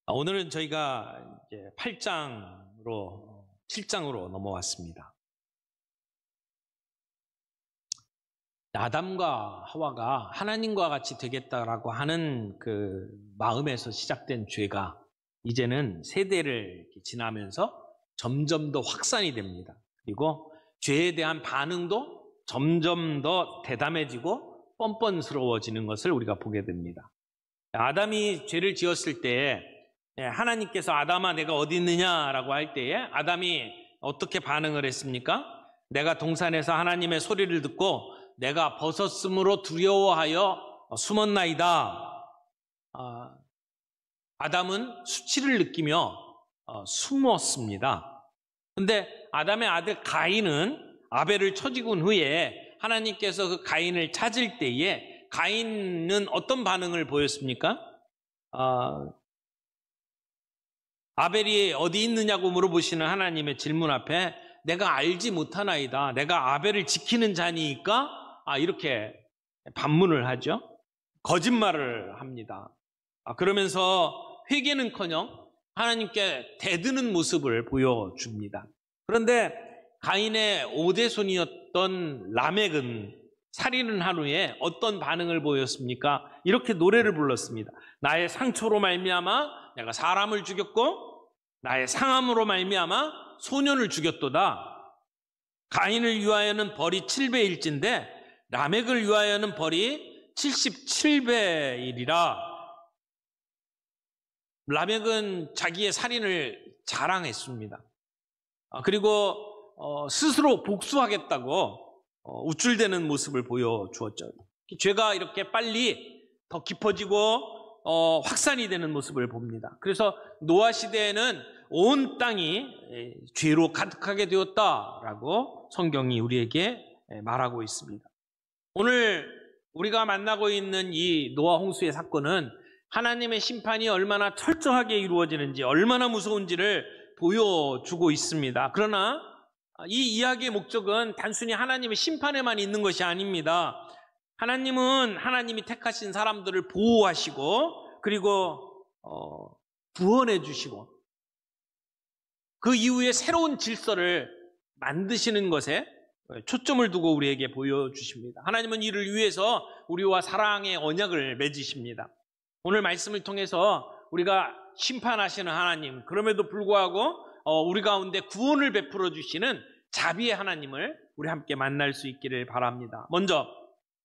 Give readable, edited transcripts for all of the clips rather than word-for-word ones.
오늘은 저희가 이제 7장으로 넘어왔습니다. 아담과 하와가 하나님과 같이 되겠다라고 하는 그 마음에서 시작된 죄가 이제는 세대를 지나면서 점점 더 확산이 됩니다. 그리고 죄에 대한 반응도 점점 더 대담해지고 뻔뻔스러워지는 것을 우리가 보게 됩니다. 아담이 죄를 지었을 때 하나님께서 아담아 내가 어디 있느냐라고 할 때에 아담이 어떻게 반응을 했습니까? 내가 동산에서 하나님의 소리를 듣고 내가 벗었으므로 두려워하여 숨었나이다. 아담은 수치를 느끼며 숨었습니다. 그런데 아담의 아들 가인은 아벨을 쳐 죽은 후에 하나님께서 그 가인을 찾을 때에 가인은 어떤 반응을 보였습니까? 아벨이 어디 있느냐고 물어보시는 하나님의 질문 앞에 내가 알지 못하나이다. 내가 아벨을 지키는 자니까 이렇게 반문을 하죠. 거짓말을 합니다. 그러면서 회개는커녕 하나님께 대드는 모습을 보여줍니다. 그런데 가인의 오대손이었던 라멕은 살인을 한 후에 어떤 반응을 보였습니까? 이렇게 노래를 불렀습니다. 나의 상처로 말미암아 내가 사람을 죽였고 나의 상함으로 말미암아 소년을 죽였도다. 가인을 위하여는 벌이 7배일진데 라멕을 위하여는 벌이 77배이리라. 라멕은 자기의 살인을 자랑했습니다. 그리고 스스로 복수하겠다고 우쭐대는 모습을 보여주었죠. 죄가 이렇게 빨리 더 깊어지고 확산이 되는 모습을 봅니다. 그래서 노아 시대에는 온 땅이 죄로 가득하게 되었다라고 성경이 우리에게 말하고 있습니다. 오늘 우리가 만나고 있는 이 노아 홍수의 사건은 하나님의 심판이 얼마나 철저하게 이루어지는지, 얼마나 무서운지를 보여주고 있습니다. 그러나 이 이야기의 목적은 단순히 하나님의 심판에만 있는 것이 아닙니다. 하나님은 하나님이 택하신 사람들을 보호하시고 그리고 구원해 주시고 그 이후에 새로운 질서를 만드시는 것에 초점을 두고 우리에게 보여주십니다. 하나님은 이를 위해서 우리와 사랑의 언약을 맺으십니다. 오늘 말씀을 통해서 우리가 심판하시는 하나님, 그럼에도 불구하고 우리 가운데 구원을 베풀어 주시는 자비의 하나님을 우리 함께 만날 수 있기를 바랍니다. 먼저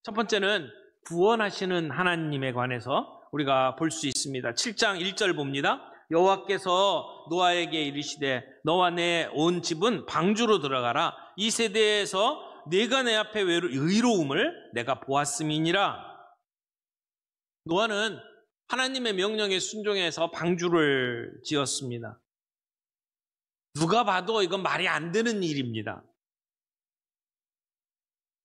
첫 번째는 구원하시는 하나님에 관해서 우리가 볼 수 있습니다. 7장 1절 봅니다. 여호와께서 노아에게 이르시되 너와 내 온 집은 방주로 들어가라. 이 세대에서 네가 내 앞에 의로움을 내가 보았음이니라. 노아는 하나님의 명령에 순종해서 방주를 지었습니다. 누가 봐도 이건 말이 안 되는 일입니다.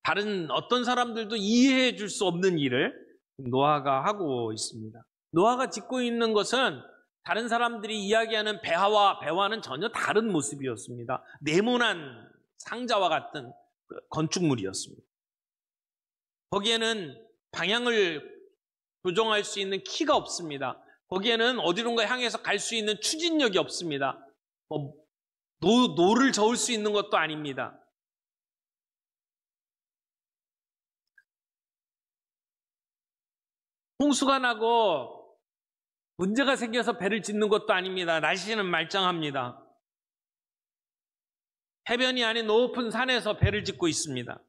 다른 어떤 사람들도 이해해 줄 수 없는 일을 노아가 하고 있습니다. 노아가 짓고 있는 것은 다른 사람들이 이야기하는 배와는 전혀 다른 모습이었습니다. 네모난 상자와 같은 건축물이었습니다. 거기에는 방향을 조정할 수 있는 키가 없습니다. 거기에는 어디론가 향해서 갈 수 있는 추진력이 없습니다. 노를 저을 수 있는 것도 아닙니다. 홍수가 나고 문제가 생겨서 배를 짓는 것도 아닙니다. 날씨는 말짱합니다. 해변이 아닌 높은 산에서 배를 짓고 있습니다.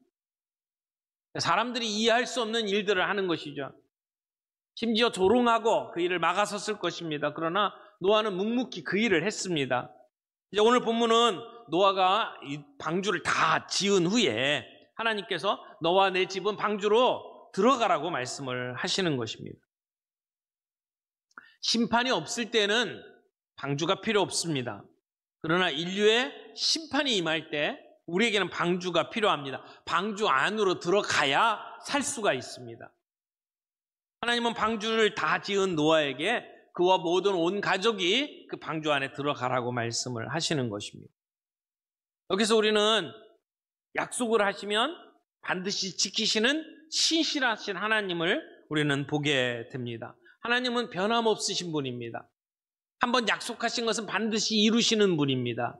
사람들이 이해할 수 없는 일들을 하는 것이죠. 심지어 조롱하고 그 일을 막아섰을 것입니다. 그러나 노아는 묵묵히 그 일을 했습니다. 이제 오늘 본문은 노아가 이 방주를 다 지은 후에 하나님께서 너와 내 집은 방주로 들어가라고 말씀을 하시는 것입니다. 심판이 없을 때는 방주가 필요 없습니다. 그러나 인류의 심판이 임할 때 우리에게는 방주가 필요합니다. 방주 안으로 들어가야 살 수가 있습니다. 하나님은 방주를 다 지은 노아에게 그와 모든 온 가족이 그 방주 안에 들어가라고 말씀을 하시는 것입니다. 여기서 우리는 약속을 하시면 반드시 지키시는 신실하신 하나님을 우리는 보게 됩니다. 하나님은 변함없으신 분입니다. 한번 약속하신 것은 반드시 이루시는 분입니다.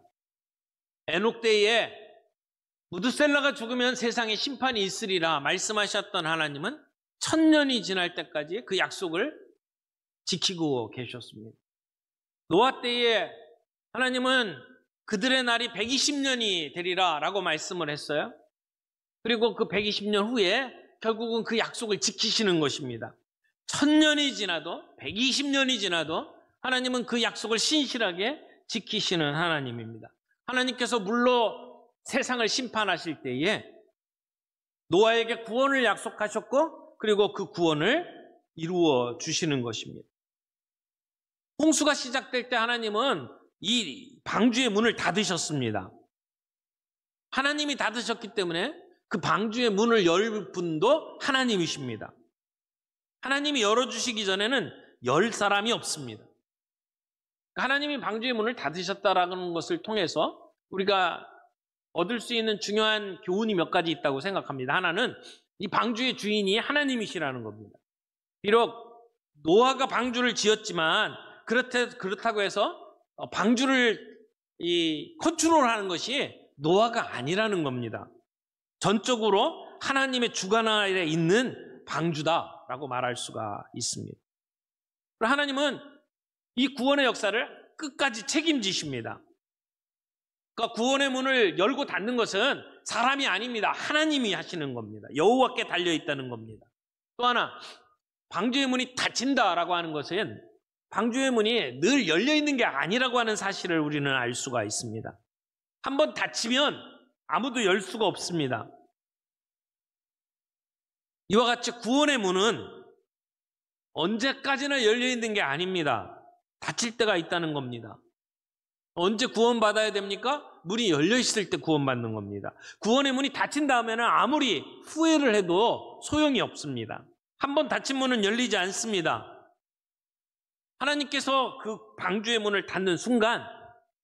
에녹 때에 무드셀라가 죽으면 세상에 심판이 있으리라 말씀하셨던 하나님은 1000년이 지날 때까지 그 약속을 지키고 계셨습니다. 노아 때에 하나님은 그들의 날이 120년이 되리라 라고 말씀을 했어요. 그리고 그 120년 후에 결국은 그 약속을 지키시는 것입니다. 1000년이 지나도 120년이 지나도 하나님은 그 약속을 신실하게 지키시는 하나님입니다. 하나님께서 물로 세상을 심판하실 때에 노아에게 구원을 약속하셨고 그리고 그 구원을 이루어 주시는 것입니다. 홍수가 시작될 때 하나님은 이 방주의 문을 닫으셨습니다. 하나님이 닫으셨기 때문에 그 방주의 문을 열 분도 하나님이십니다. 하나님이 열어주시기 전에는 열 사람이 없습니다. 하나님이 방주의 문을 닫으셨다라는 것을 통해서 우리가 얻을 수 있는 중요한 교훈이 몇 가지 있다고 생각합니다. 하나는 이 방주의 주인이 하나님이시라는 겁니다. 비록 노아가 방주를 지었지만 그렇다고 해서 방주를 컨트롤하는 것이 노아가 아니라는 겁니다. 전적으로 하나님의 주관 아래 있는 방주다라고 말할 수가 있습니다. 하나님은 이 구원의 역사를 끝까지 책임지십니다. 그러니까 구원의 문을 열고 닫는 것은 사람이 아닙니다. 하나님이 하시는 겁니다. 여호와께 달려있다는 겁니다. 또 하나, 방주의 문이 닫힌다라고 하는 것은 방주의 문이 늘 열려있는 게 아니라고 하는 사실을 우리는 알 수가 있습니다. 한번 닫히면 아무도 열 수가 없습니다. 이와 같이 구원의 문은 언제까지나 열려있는 게 아닙니다. 닫힐 때가 있다는 겁니다. 언제 구원받아야 됩니까? 문이 열려있을 때 구원받는 겁니다. 구원의 문이 닫힌 다음에는 아무리 후회를 해도 소용이 없습니다. 한번 닫힌 문은 열리지 않습니다. 하나님께서 그 방주의 문을 닫는 순간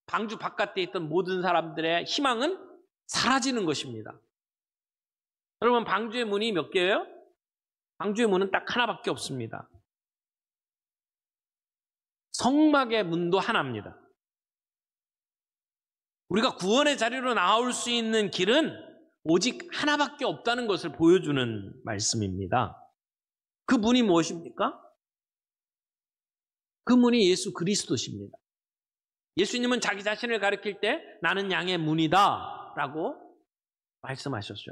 방주 바깥에 있던 모든 사람들의 희망은 사라지는 것입니다. 여러분, 방주의 문이 몇 개예요? 방주의 문은 딱 하나밖에 없습니다. 성막의 문도 하나입니다. 우리가 구원의 자리로 나올 수 있는 길은 오직 하나밖에 없다는 것을 보여주는 말씀입니다. 그 문이 무엇입니까? 그 문이 예수 그리스도십니다. 예수님은 자기 자신을 가리킬 때 나는 양의 문이다 라고 말씀하셨죠.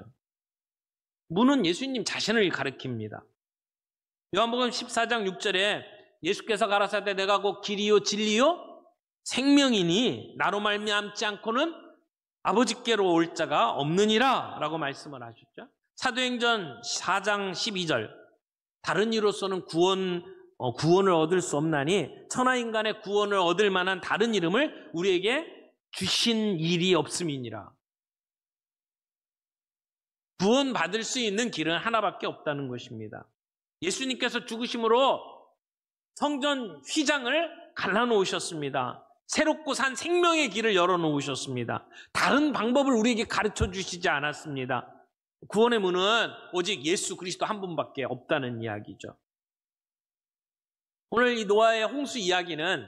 문은 예수님 자신을 가리킵니다. 요한복음 14장 6절에 예수께서 가라사대 내가 곧 길이요 진리요 생명이니 나로 말미암지 않고는 아버지께로 올 자가 없느니라 라고 말씀을 하셨죠. 사도행전 4장 12절 다른 이로서는 구원을 얻을 수 없나니 천하인간의 구원을 얻을 만한 다른 이름을 우리에게 주신 일이 없음이니라. 구원받을 수 있는 길은 하나밖에 없다는 것입니다. 예수님께서 죽으심으로 성전 휘장을 갈라놓으셨습니다. 새롭고 산 생명의 길을 열어놓으셨습니다. 다른 방법을 우리에게 가르쳐 주시지 않았습니다. 구원의 문은 오직 예수 그리스도 한 분밖에 없다는 이야기죠. 오늘 이 노아의 홍수 이야기는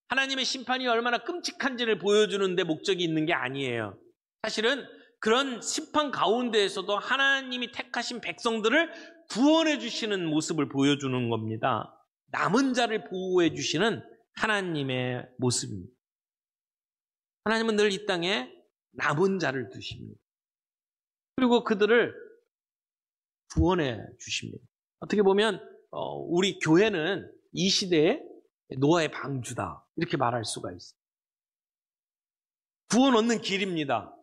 하나님의 심판이 얼마나 끔찍한지를 보여주는 데 목적이 있는 게 아니에요. 사실은 그런 심판 가운데에서도 하나님이 택하신 백성들을 구원해 주시는 모습을 보여주는 겁니다. 남은 자를 보호해 주시는 하나님의 모습입니다. 하나님은 늘 이 땅에 남은 자를 두십니다. 그리고 그들을 구원해 주십니다. 어떻게 보면 우리 교회는 이 시대에 노아의 방주다 이렇게 말할 수가 있어요. 구원 얻는 길입니다.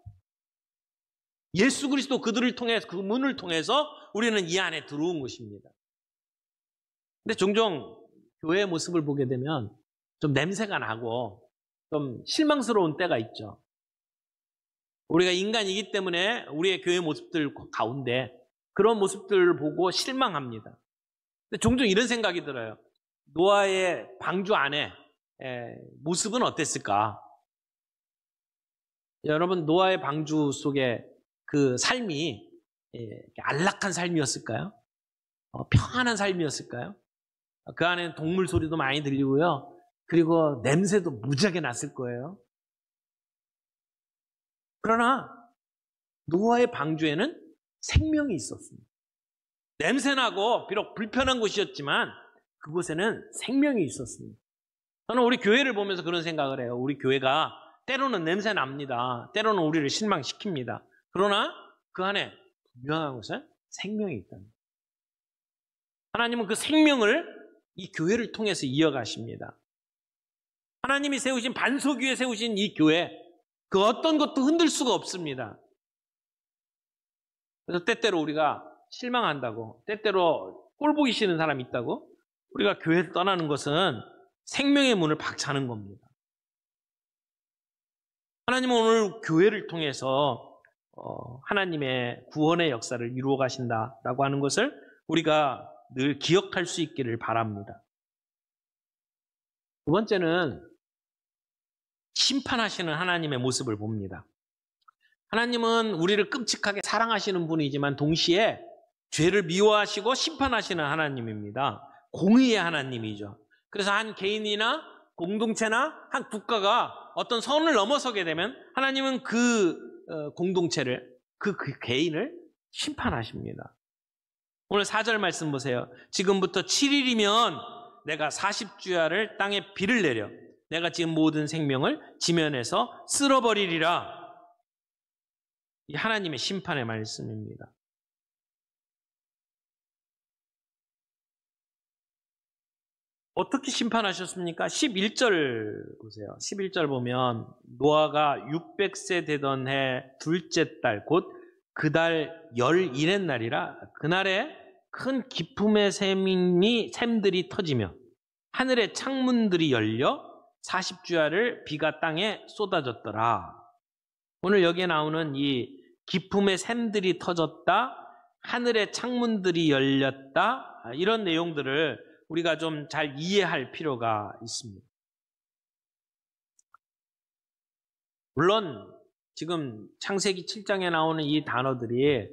예수 그리스도 그들을 통해서 그 문을 통해서 우리는 이 안에 들어온 것입니다. 근데 종종 교회의 모습을 보게 되면 좀 냄새가 나고 좀 실망스러운 때가 있죠. 우리가 인간이기 때문에 우리의 교회 모습들 가운데 그런 모습들을 보고 실망합니다. 근데 종종 이런 생각이 들어요. 노아의 방주 안에 모습은 어땠을까? 여러분, 노아의 방주 속에 그 삶이 안락한 삶이었을까요? 평안한 삶이었을까요? 그 안에는 동물 소리도 많이 들리고요. 그리고 냄새도 무지하게 났을 거예요. 그러나 노아의 방주에는 생명이 있었습니다. 냄새나고 비록 불편한 곳이었지만 그곳에는 생명이 있었습니다. 저는 우리 교회를 보면서 그런 생각을 해요. 우리 교회가 때로는 냄새 납니다. 때로는 우리를 실망시킵니다. 그러나 그 안에 분명한 것은 생명이 있다. 하나님은 그 생명을 이 교회를 통해서 이어가십니다. 하나님이 세우신 반석 위에 세우신 이 교회, 그 어떤 것도 흔들 수가 없습니다. 그래서 때때로 우리가 실망한다고, 때때로 꼴보기 싫은 사람이 있다고 우리가 교회를 떠나는 것은 생명의 문을 박차는 겁니다. 하나님은 오늘 교회를 통해서 하나님의 구원의 역사를 이루어 가신다라고 하는 것을 우리가 늘 기억할 수 있기를 바랍니다. 두 번째는 심판하시는 하나님의 모습을 봅니다. 하나님은 우리를 끔찍하게 사랑하시는 분이지만 동시에 죄를 미워하시고 심판하시는 하나님입니다. 공의의 하나님이죠. 그래서 한 개인이나 공동체나 한 국가가 어떤 선을 넘어서게 되면 하나님은 그 공동체를, 그 개인을 심판하십니다. 오늘 4절 말씀 보세요. 지금부터 7일이면 내가 40주야를 땅에 비를 내려 내가 지은 모든 생명을 지면에서 쓸어버리리라. 이 하나님의 심판의 말씀입니다. 어떻게 심판하셨습니까? 11절 보세요. 11절 보면 노아가 600세 되던 해 둘째 달 곧 그 달 11의 날이라 그날에 큰 기품의 샘들이 터지며 하늘의 창문들이 열려 40주야를 비가 땅에 쏟아졌더라. 오늘 여기에 나오는 이 기품의 샘들이 터졌다, 하늘의 창문들이 열렸다, 이런 내용들을 우리가 좀 잘 이해할 필요가 있습니다. 물론 지금 창세기 7장에 나오는 이 단어들이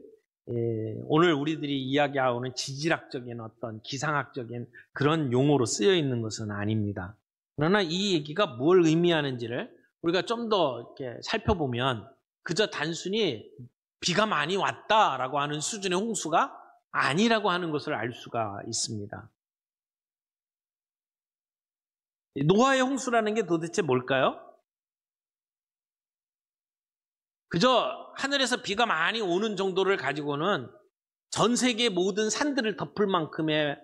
오늘 우리들이 이야기하고는 지질학적인 어떤 기상학적인 그런 용어로 쓰여 있는 것은 아닙니다. 그러나 이 얘기가 뭘 의미하는지를 우리가 좀 더 이렇게 살펴보면 그저 단순히 비가 많이 왔다라고 하는 수준의 홍수가 아니라고 하는 것을 알 수가 있습니다. 노아의 홍수라는 게 도대체 뭘까요? 그저 하늘에서 비가 많이 오는 정도를 가지고는 전 세계 모든 산들을 덮을 만큼의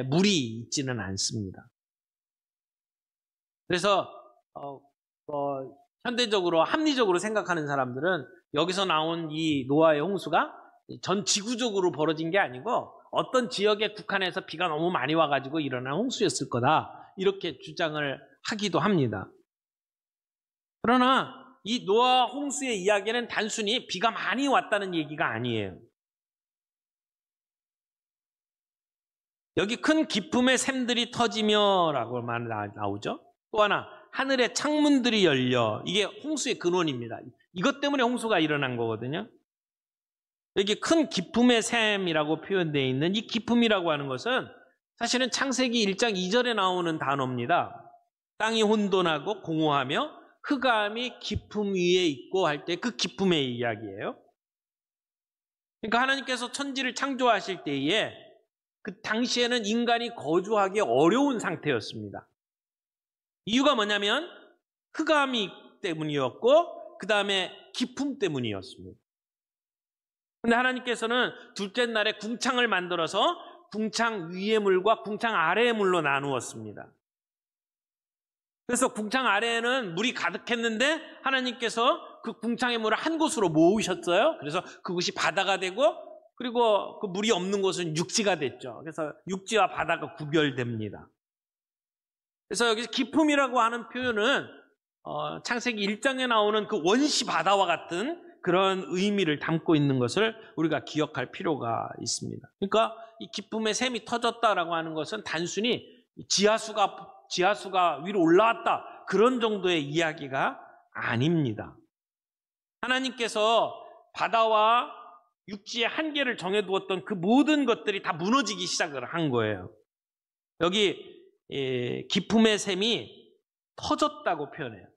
물이 있지는 않습니다. 그래서 현대적으로 합리적으로 생각하는 사람들은 여기서 나온 이 노아의 홍수가 전 지구적으로 벌어진 게 아니고 어떤 지역에 국한해서 비가 너무 많이 와가지고 일어난 홍수였을 거다, 이렇게 주장을 하기도 합니다. 그러나 이 노아 홍수의 이야기는 단순히 비가 많이 왔다는 얘기가 아니에요. 여기 큰 기품의 샘들이 터지며라고 말 나오죠. 또 하나 하늘의 창문들이 열려, 이게 홍수의 근원입니다. 이것 때문에 홍수가 일어난 거거든요. 여기 큰 기품의 샘이라고 표현되어 있는 이 기품이라고 하는 것은 사실은 창세기 1장 2절에 나오는 단어입니다. 땅이 혼돈하고 공허하며 흑암이 기품 위에 있고 할 때 그 기품의 이야기예요. 그러니까 하나님께서 천지를 창조하실 때에 그 당시에는 인간이 거주하기 어려운 상태였습니다. 이유가 뭐냐면 흑암이 때문이었고 그 다음에 기품 때문이었습니다. 그런데 하나님께서는 둘째 날에 궁창을 만들어서 궁창 위의 물과 궁창 아래의 물로 나누었습니다. 그래서 궁창 아래에는 물이 가득했는데 하나님께서 그 궁창의 물을 한 곳으로 모으셨어요. 그래서 그곳이 바다가 되고, 그리고 그 물이 없는 곳은 육지가 됐죠. 그래서 육지와 바다가 구별됩니다. 그래서 여기서 기품이라고 하는 표현은 창세기 1장에 나오는 그 원시 바다와 같은 그런 의미를 담고 있는 것을 우리가 기억할 필요가 있습니다. 그러니까 이 기품의 샘이 터졌다라고 하는 것은 단순히 지하수가 위로 올라왔다, 그런 정도의 이야기가 아닙니다. 하나님께서 바다와 육지의 한계를 정해두었던 그 모든 것들이 다 무너지기 시작을 한 거예요. 여기 기품의 샘이 터졌다고 표현해요.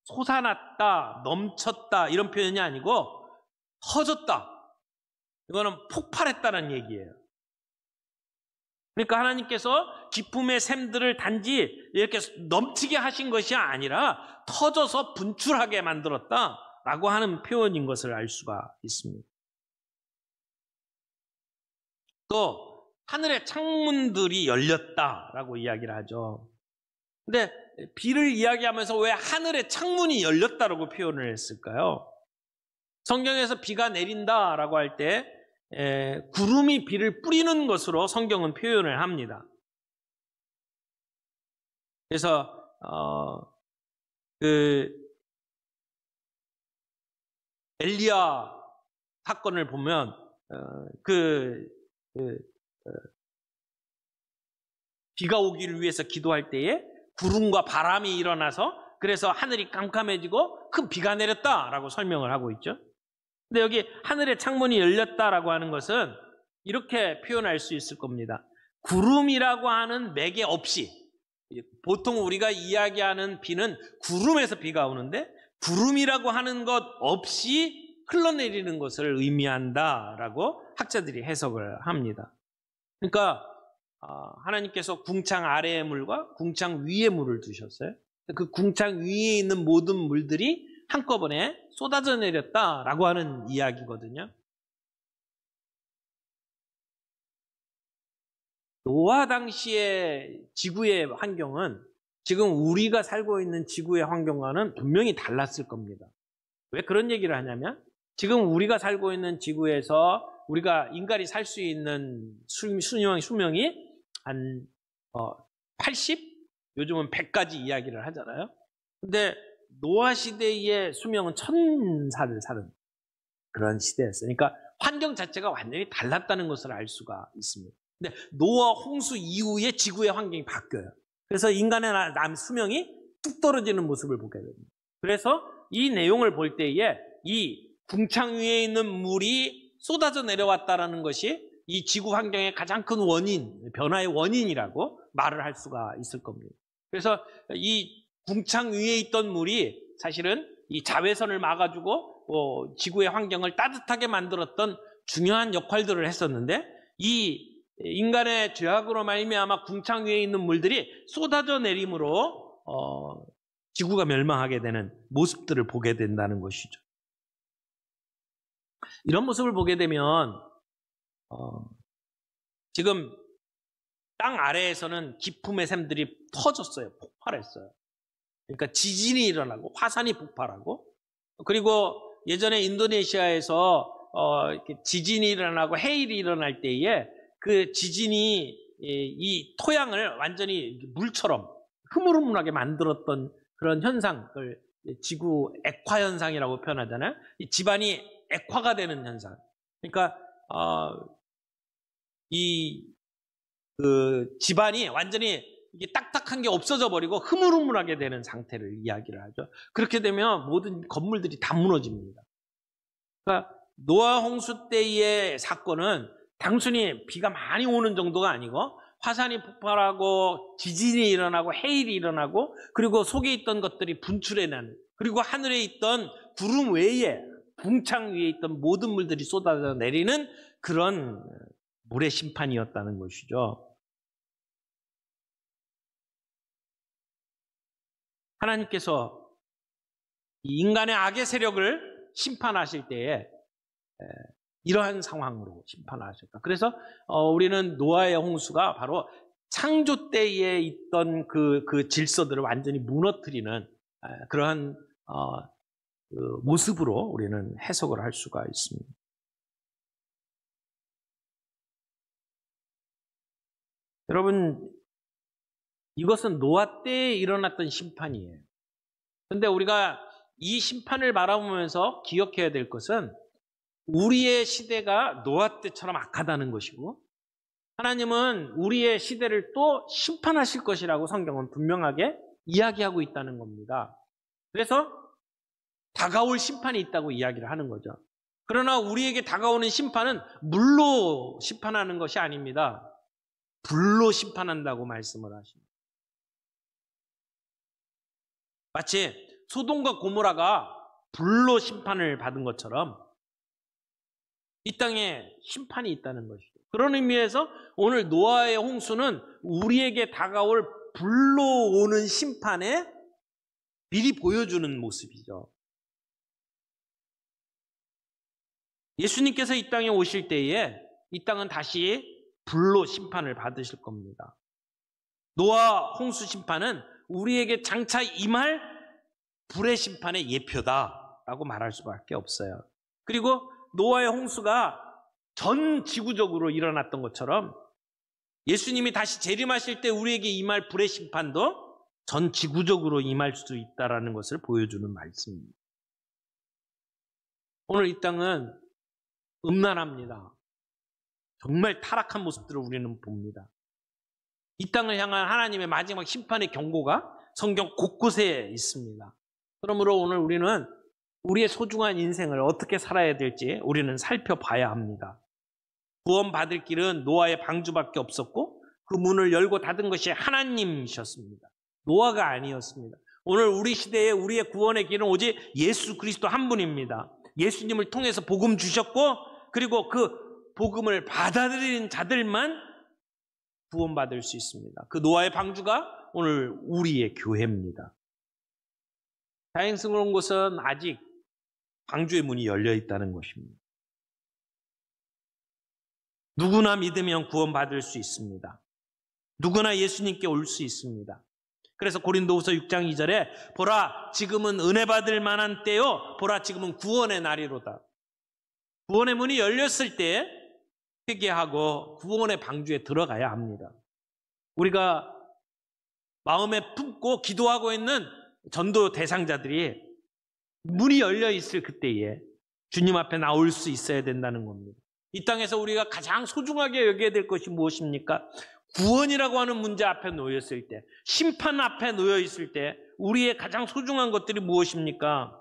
솟아났다, 넘쳤다 이런 표현이 아니고 터졌다. 이거는 폭발했다는 얘기예요. 그러니까 하나님께서 기쁨의 샘들을 단지 이렇게 넘치게 하신 것이 아니라 터져서 분출하게 만들었다라고 하는 표현인 것을 알 수가 있습니다. 또 하늘의 창문들이 열렸다라고 이야기를 하죠. 근데 비를 이야기하면서 왜 하늘의 창문이 열렸다라고 표현을 했을까요? 성경에서 비가 내린다라고 할 때 구름이 비를 뿌리는 것으로 성경은 표현을 합니다. 그래서 그 엘리야 사건을 보면 비가 오기를 위해서 기도할 때에 구름과 바람이 일어나서 그래서 하늘이 깜깜해지고 큰 비가 내렸다라고 설명을 하고 있죠. 근데 여기 하늘의 창문이 열렸다라고 하는 것은 이렇게 표현할 수 있을 겁니다. 구름이라고 하는 매개 없이, 보통 우리가 이야기하는 비는 구름에서 비가 오는데 구름이라고 하는 것 없이 흘러내리는 것을 의미한다라고 학자들이 해석을 합니다. 그러니까 하나님께서 궁창 아래의 물과 궁창 위의 물을 두셨어요. 그 궁창 위에 있는 모든 물들이 한꺼번에 쏟아져 내렸다라고 하는 이야기거든요. 노아 당시의 지구의 환경은 지금 우리가 살고 있는 지구의 환경과는 분명히 달랐을 겁니다. 왜 그런 얘기를 하냐면 지금 우리가 살고 있는 지구에서 우리가 인간이 살 수 있는 수명이 한 80? 요즘은 100까지 이야기를 하잖아요. 근데 노아 시대의 수명은 1000살을 사는 그런 시대였어요. 그러니까 환경 자체가 완전히 달랐다는 것을 알 수가 있습니다. 근데 노아 홍수 이후에 지구의 환경이 바뀌어요. 그래서 인간의 수명이 뚝 떨어지는 모습을 보게 됩니다. 그래서 이 내용을 볼 때에 이 궁창 위에 있는 물이 쏟아져 내려왔다는 것이 이 지구 환경의 가장 큰 원인, 변화의 원인이라고 말을 할 수가 있을 겁니다. 그래서 이 궁창 위에 있던 물이 사실은 이 자외선을 막아주고 지구의 환경을 따뜻하게 만들었던 중요한 역할들을 했었는데 이 인간의 죄악으로 말미암아 궁창 위에 있는 물들이 쏟아져 내림으로 지구가 멸망하게 되는 모습들을 보게 된다는 것이죠. 이런 모습을 보게 되면 지금 땅 아래에서는 기품의 샘들이 터졌어요. 폭발했어요. 그러니까 지진이 일어나고 화산이 폭발하고, 그리고 예전에 인도네시아에서 이렇게 지진이 일어나고 해일이 일어날 때에 그 지진이 이 토양을 완전히 물처럼 흐물흐물하게 만들었던 그런 현상을 지구 액화 현상이라고 표현하잖아요. 이 집안이 액화가 되는 현상. 그러니까 그 집안이 완전히 이게 딱딱한 게 없어져 버리고 흐물흐물하게 되는 상태를 이야기를 하죠. 그렇게 되면 모든 건물들이 다 무너집니다. 그러니까 노아 홍수 때의 사건은 단순히 비가 많이 오는 정도가 아니고 화산이 폭발하고 지진이 일어나고 해일이 일어나고 그리고 속에 있던 것들이 분출해내는, 그리고 하늘에 있던 구름 외에 궁창 위에 있던 모든 물들이 쏟아져 내리는 그런 물의 심판이었다는 것이죠. 하나님께서 인간의 악의 세력을 심판하실 때에 이러한 상황으로 심판하셨다. 그래서 우리는 노아의 홍수가 바로 창조 때에 있던 그 질서들을 완전히 무너뜨리는 그러한 그 모습으로 우리는 해석을 할 수가 있습니다. 여러분, 이것은 노아 때에 일어났던 심판이에요. 그런데 우리가 이 심판을 바라보면서 기억해야 될 것은 우리의 시대가 노아 때처럼 악하다는 것이고, 하나님은 우리의 시대를 또 심판하실 것이라고 성경은 분명하게 이야기하고 있다는 겁니다. 그래서 다가올 심판이 있다고 이야기를 하는 거죠. 그러나 우리에게 다가오는 심판은 물로 심판하는 것이 아닙니다. 불로 심판한다고 말씀을 하십니다. 마치 소돔과 고모라가 불로 심판을 받은 것처럼 이 땅에 심판이 있다는 것이죠. 그런 의미에서 오늘 노아의 홍수는 우리에게 다가올 불로 오는 심판에 미리 보여주는 모습이죠. 예수님께서 이 땅에 오실 때에 이 땅은 다시 불로 심판을 받으실 겁니다. 노아 홍수 심판은 우리에게 장차 임할 불의 심판의 예표다라고 말할 수밖에 없어요. 그리고 노아의 홍수가 전 지구적으로 일어났던 것처럼 예수님이 다시 재림하실 때 우리에게 임할 불의 심판도 전 지구적으로 임할 수 있다는 것을 보여주는 말씀입니다. 오늘 이 땅은 음란합니다. 정말 타락한 모습들을 우리는 봅니다. 이 땅을 향한 하나님의 마지막 심판의 경고가 성경 곳곳에 있습니다. 그러므로 오늘 우리는 우리의 소중한 인생을 어떻게 살아야 될지 우리는 살펴봐야 합니다. 구원받을 길은 노아의 방주밖에 없었고 그 문을 열고 닫은 것이 하나님이셨습니다. 노아가 아니었습니다. 오늘 우리 시대에 우리의 구원의 길은 오직 예수 그리스도 한 분입니다. 예수님을 통해서 복음 주셨고 그리고 그 복음을 받아들이는 자들만 구원받을 수 있습니다. 그 노아의 방주가 오늘 우리의 교회입니다. 다행스러운 것은 아직 방주의 문이 열려 있다는 것입니다. 누구나 믿으면 구원받을 수 있습니다. 누구나 예수님께 올 수 있습니다. 그래서 고린도후서 6장 2절에 보라 지금은 은혜 받을 만한 때요 보라 지금은 구원의 날이로다. 구원의 문이 열렸을 때 회개하고 구원의 방주에 들어가야 합니다. 우리가 마음에 품고 기도하고 있는 전도 대상자들이 문이 열려 있을 그때에 주님 앞에 나올 수 있어야 된다는 겁니다. 이 땅에서 우리가 가장 소중하게 여겨야 될 것이 무엇입니까? 구원이라고 하는 문제 앞에 놓였을 때, 심판 앞에 놓여 있을 때 우리의 가장 소중한 것들이 무엇입니까?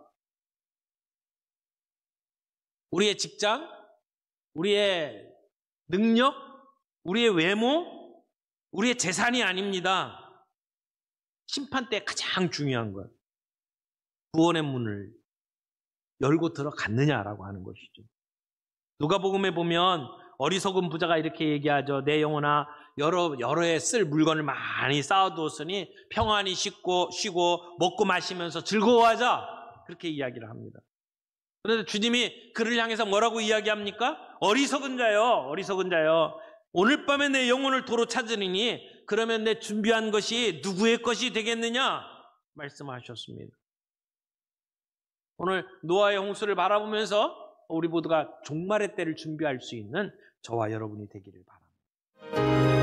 우리의 직장, 우리의 능력, 우리의 외모, 우리의 재산이 아닙니다. 심판 때 가장 중요한 것, 구원의 문을 열고 들어갔느냐라고 하는 것이죠. 누가복음에 보면 어리석은 부자가 이렇게 얘기하죠. 내 영혼아 여러 해 쓸 물건을 많이 쌓아두었으니 평안히 쉬고 먹고 마시면서 즐거워하자. 그렇게 이야기를 합니다. 그런데 주님이 그를 향해서 뭐라고 이야기합니까? 어리석은 자여 오늘 밤에 내 영혼을 도로 찾으리니 그러면 내 준비한 것이 누구의 것이 되겠느냐 말씀하셨습니다. 오늘 노아의 홍수를 바라보면서 우리 모두가 종말의 때를 준비할 수 있는 저와 여러분이 되기를 바랍니다.